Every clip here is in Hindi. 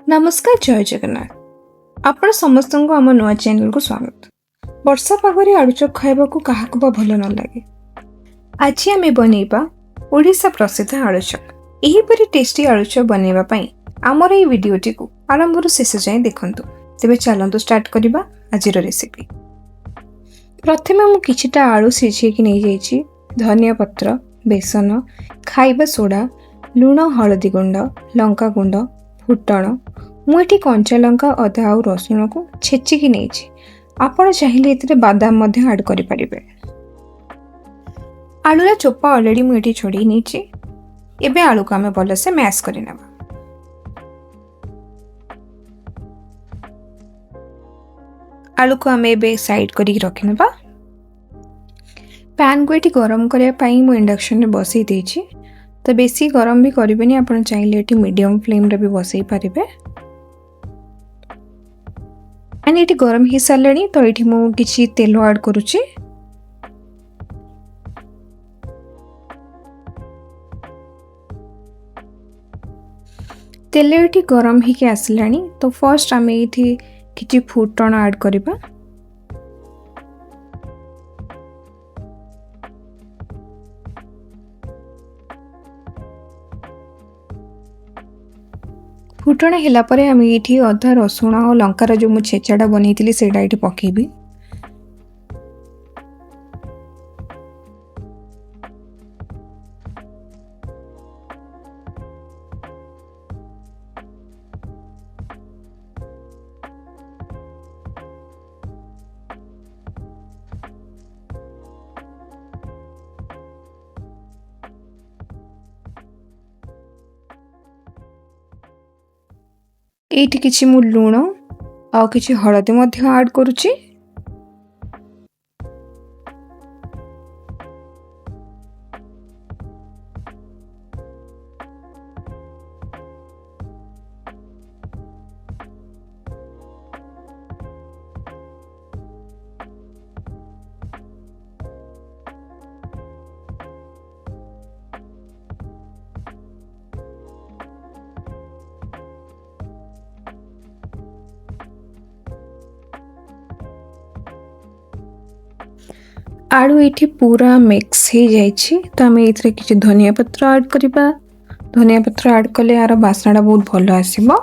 नमस्कार जय जगन्नाथ आपण समस्त को आम नुआ चैनल को स्वागत। वर्षा पागरे आलू चॉप खाइबा को काहाकू बा भल न लगे। आज आमे बनेबा ओडिशा प्रसिद्ध आलू चॉप। एही परि टेस्टी आलू चॉप बनेबा पई हमर ए वीडियोटी को आरंभ रु शेष जाय देखंतु। तेबे चलंतु स्टार्ट करिबा आजिर रेसिपी। प्रथमे मु किछिटा आलू सिझे कि नै जाईछि, धनिया पत्र, बेसन, खाइबा सोडा, लूण, हळदी गुंड, लंका गुंड, फुटण, मुझे कंचा लंका, अदा और रसुण को छेचिकी नहीं। आपण चाहिए ये बादाम ऐड करें। आलूर चोपा अलरेडी मुझे छोड़ी नहीं। एबे आलू को आम भलसे मैश करना। आलू को आम ए साइड कर रखिना। पैन को ये गरम करने मुझे इंडक्शन में बसई देछि। तो बेसी गरम भी करेंगे, आप चाहिए ये मीडियम फ्लेम रे भी बसई पारे। एंड ये गरम हो सारे तो ये मुझे तेल ऐड करुच्ची। तेल ये गरम होके आसला तो फर्स्ट आम ये कि फुटण ऐड करवा। फुटण है आम ये अदा रसुण और लंकार जो मुझे छेचाटा बनई से पकेबी। एठी किछि मु लूण आ किछि हळदी मध्य ऐड करूची। आलू ये पूरा मिक्स हो जाइए तो आम ये किसी धनिया पत्र ऐड करवा। धनिया पत्र ऐड कले यार बासनाटा बहुत भल आसीबो।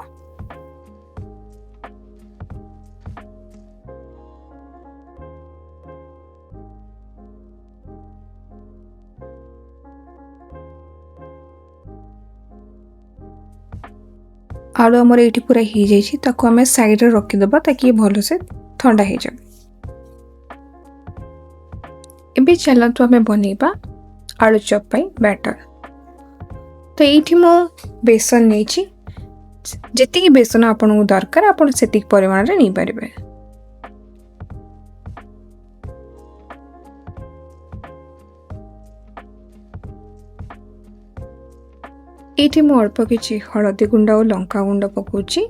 आलू आमर ये पूरा हो जाइए ताको आम साइड रे रखीदबा ताकि भल से ठंडा हो जाए। एबे चलतु आम बनइबा आलू चॉप पाई बैटर। तो ये मो बेसन नहीं, जी बेसन आपन को दरकार आप परिमाण रे नहीं पारे। ये मु अल्प किछि हळदी गुंड और लंका गुंड पकाउछि।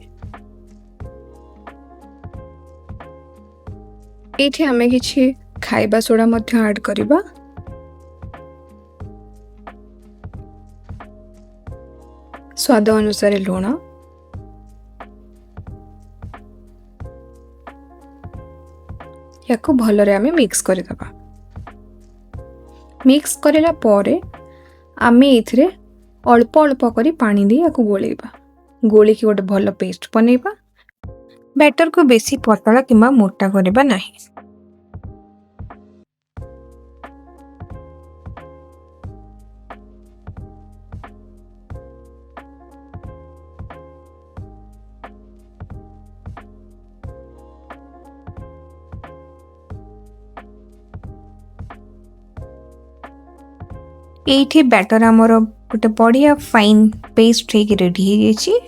ये आम किछि खाइबा सोडा मध्य ऐड करिबा। स्वाद अनुसार लूण, याको भलरे आमे मिक्स करदबा। मिक्स करला परे आमे इथरे अल्प अल्प करी पानी दे याको गोलेबा। गोली की गोटे भल पेस्ट बनइबा। बैटर को बेसी पतला किंबा मोटा करबा नाही। ये बैटर आमर गोटे बढ़िया फाइन पेस्ट हो रेडी हो जाइए।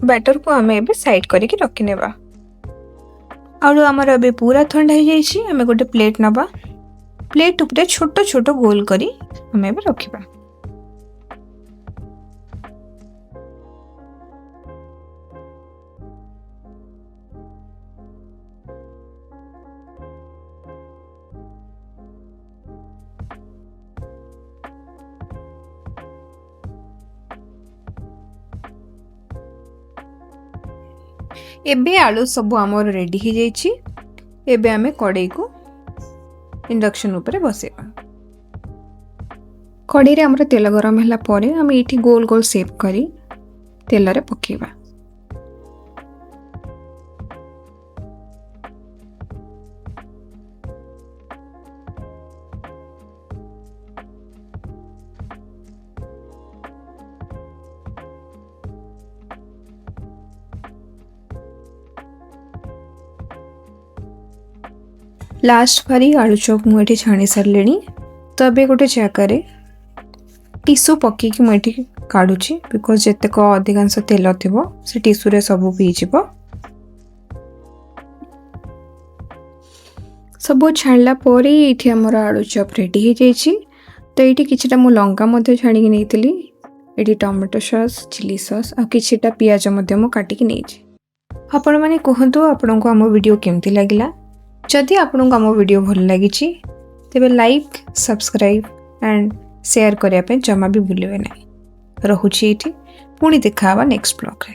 बैटर को आम ए साइड करके रखिनेबा। आलू आमर ए पूरा ठंडा हो जाइए। आम गोटे प्लेट नबा। प्लेट उपरे छोट छोट गोल करी आम ए रखिबा। एबे आलू सब आमर रेडी हो जाइए। एबे आमे कड़ाई को इंडक्शन उपरे बसेबा। कड़ाई रे हमर तेल गरम होला परे आमे इठी गोल गोल शेप करी तेल रे पकेबा। लास्ट बारी आलू चॉप मुझे छाणी सारे। तो अबे गोटे जगार टिश्यू पकईकि मुझे काढ़ुची बिकज जितेक अधिकांश तेल थी से टिश्यू रे सब पीज सब छाणला ये आमर आलू चॉप रेडी हो जाइए। तो ये किछिटा मु लंका छाणी नहीं ये टमाटो सॉस चिली सॉस आ किछिटा पियाज काटिकी नहीं। आपण मैंने कहतु आपन को आम वीडियो केमती लगिला। जदि आपन को आम वीडियो भल लगी तेबे लाइक सब्सक्राइब एंड शेयर करने जमा भी भूलिए ना। रहुची पुणी देखा नेक्स्ट ब्लॉग रे।